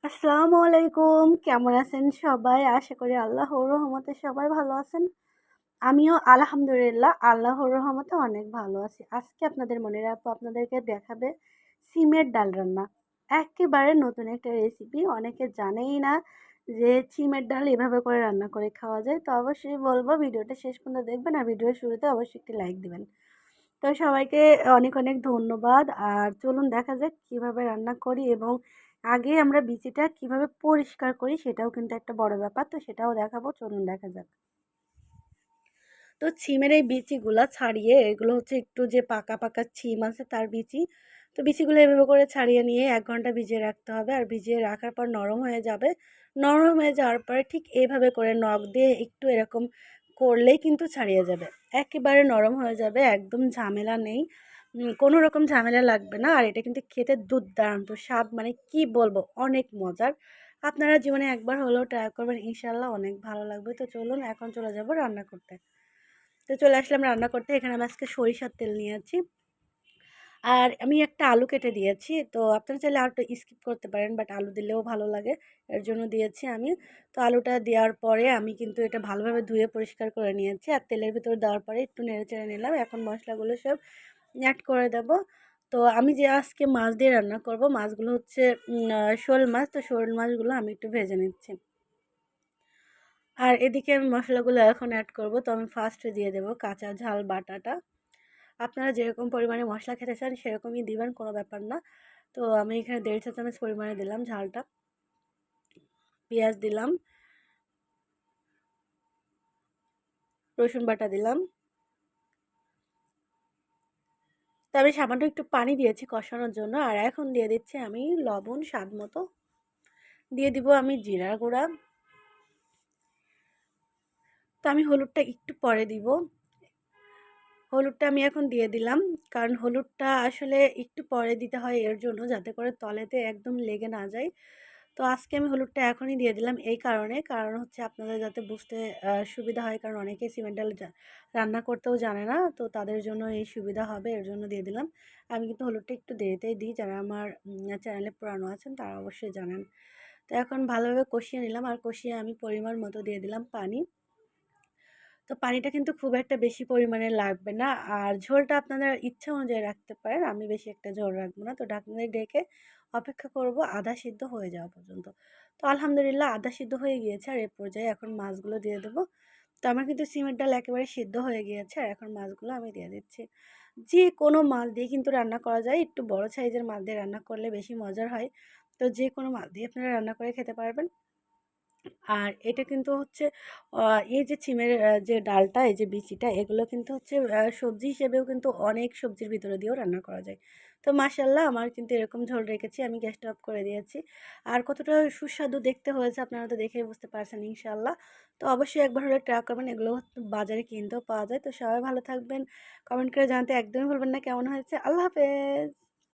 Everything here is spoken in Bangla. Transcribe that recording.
আসসালামু আলাইকুম। কেমন আছেন সবাই? আশা করি আল্লাহর রহমতে সবাই ভালো আছেন। আমিও আলহামদুলিল্লাহ আল্লাহর রহমতে অনেক ভালো আছি। আজকে আপনাদের মনে রাখবো আপনাদেরকে দেখাবে সিমের ডাল রান্না। একেবারে নতুন একটা রেসিপি। অনেকে জানেই না যে সিমের ডাল এভাবে করে রান্না করে খাওয়া যায়। তো অবশ্যই বলবো ভিডিওটা শেষ পর্যন্ত দেখবেন আর ভিডিওর শুরুতে অবশ্যই একটি লাইক দিবেন। তো সবাইকে অনেক অনেক ধন্যবাদ। আর চলুন দেখা যাক কিভাবে রান্না করি এবং আগে আমরা বিচিটা কিভাবে পরিষ্কার করি সেটাও কিন্তু একটা বড় ব্যাপার। তো সেটাও দেখাবো। চলুন দেখা যাক। তো ছিমের এই বিচিগুলা ছাড়িয়ে এগুলো হচ্ছে একটু যে পাকা পাকা ছিম আছে তার বিচি। তো বিচিগুলো এভাবে করে ছাড়িয়ে নিয়ে ১ ঘন্টা ভিজিয়ে রাখতে হবে। আর ভিজিয়ে রাখার পর নরম হয়ে যাবে। নরম হয়ে যাওয়ার পরে ঠিক এভাবে করে নখ দিয়ে একটু এরকম করলেই কিন্তু ছাড়িয়ে যাবে। একেবারে নরম হয়ে যাবে, একদম ঝামেলা নেই। কোনো রকম ঝামেলা লাগবে না। আর এটা কিন্তু খেতে দুর্দান্ত স্বাদ, মানে কি বলবো, অনেক মজার। আপনারা জীবনে একবার হলেও ট্রাই করবেন, ইনশাআল্লাহ অনেক ভালো লাগবে। তো চলুন এখন চলে যাব রান্না করতে। তো চলে আসলাম রান্না করতে। এখানে আমি আজকে সরিষার তেল নিয়েছি। আর আমি একটা আলু কেটে দিয়েছি। তো আপনারা চাইলে আলুটা স্কিপ করতে পারেন, বাট আলু দিলেও ভালো লাগে। এর জন্য দিয়েছি আমি। তো আলুটা দেওয়ার পরে আমি কিন্তু এটা ভালোভাবে ধুয়ে পরিষ্কার করে নিয়েছি। আর তেলের ভিতরে দেওয়ার পরে একটু নেড়েচেড়ে নিলাম। এখন মশলাগুলো সব অ্যাড করে দেব। তো আমি যে আজকে মাছ দিয়ে রান্না করব, মাছগুলো হচ্ছে শোল মাছ। তো শোল মাছগুলো আমি একটু ভেজে নিচ্ছি। আর এদিকে আমি মশলাগুলো এখন অ্যাড করব। তো আমি ফার্স্টে দিয়ে দেব কাঁচা ঝাল বাটাটা। আপনারা যেরকম পরিমাণে মশলা খেতে চান সেরকমই দিবেন, কোনো ব্যাপার না। তো আমি এখানে ১.৫ চা চামচ পরিমাণে দিলাম ঝালটা। পেঁয়াজ দিলাম, রসুন বাটা দিলাম। তো আমি সামান্য একটু পানি দিয়েছি কষানোর জন্য। আর এখন দিয়ে দিচ্ছি আমি লবণ স্বাদ মতো। দিয়ে দিব আমি জিরার গুঁড়া। তো আমি হলুদটা একটু পরে দিব। হলুদটা আমি এখন দিয়ে দিলাম, কারণ হলুদটা আসলে একটু পরে দিতে হয় এর জন্য যাতে করে তলেতে একদম লেগে না যায়। তো আজকে আমি হলুদটা এখনই দিয়ে দিলাম এই কারণে, কারণ হচ্ছে আপনাদের যাতে বুঝতে সুবিধা হয়, কারণ অনেকেই সিমেন্ট ডাল রান্না করতেও জানে না, তো তাদের জন্য এই সুবিধা হবে এর জন্য দিয়ে দিলাম। আমি কিন্তু হলুদটা একটু দেরিতেই দিই, যারা আমার চ্যানেলে পুরানো আছেন তারা অবশ্যই জানেন। তো এখন ভালোভাবে কষিয়ে নিলাম, আর কষিয়ে আমি পরিমাণ মতো দিয়ে দিলাম পানি। তো পানিটা কিন্তু খুব একটা বেশি পরিমাণে লাগবে না। আর ঝোলটা আপনাদের ইচ্ছা অনুযায়ী রাখতে পারেন। আমি বেশি একটা ঝোল রাখবো না। তো ঢাকনা দিয়ে ঢেকে অপেক্ষা করব আধা সিদ্ধ হয়ে যাওয়া পর্যন্ত। তো আলহামদুলিল্লাহ আধা সিদ্ধ হয়ে গিয়েছে। আর এ পর্যায়ে এখন মাছগুলো দিয়ে দেবো। তো আমার কিন্তু সিমের ডাল একেবারে সিদ্ধ হয়ে গিয়েছে। আর এখন মাছগুলো আমি দিয়ে দিচ্ছি। যে কোনো মাছ দিয়ে কিন্তু রান্না করা যায়। একটু বড় সাইজের মাছ দিয়ে রান্না করলে বেশি মজার হয়। তো যে কোনো মাছ দিয়ে আপনারা রান্না করে খেতে পারবেন। আর এটা কিন্তু হচ্ছে এই যে সিমের যে ডালটা, এই যে বিচিটা, এগুলো কিন্তু হচ্ছে সবজি হিসেবেও কিন্তু অনেক সবজির ভিতরে দিয়েও রান্না করা যায়। তো মাশাআল্লাহ আমার কিন্তু এরকম ঝোল রেখেছি, আমি গ্যাসটা অফ করে দিয়েছি। আর কতটা সুস্বাদু দেখতে হয়েছে আপনারা তো দেখেই বুঝতে পারছেন ইনশাআল্লাহ। তো অবশ্যই একবার হলে ট্রাই করবেন, এগুলো বাজারে কিনতেও পাওয়া যায়। তো সবাই ভালো থাকবেন, কমেন্ট করে জানাতে একদমই ভুলবেন না কেমন হয়েছে। আল্লাহ হাফেজ।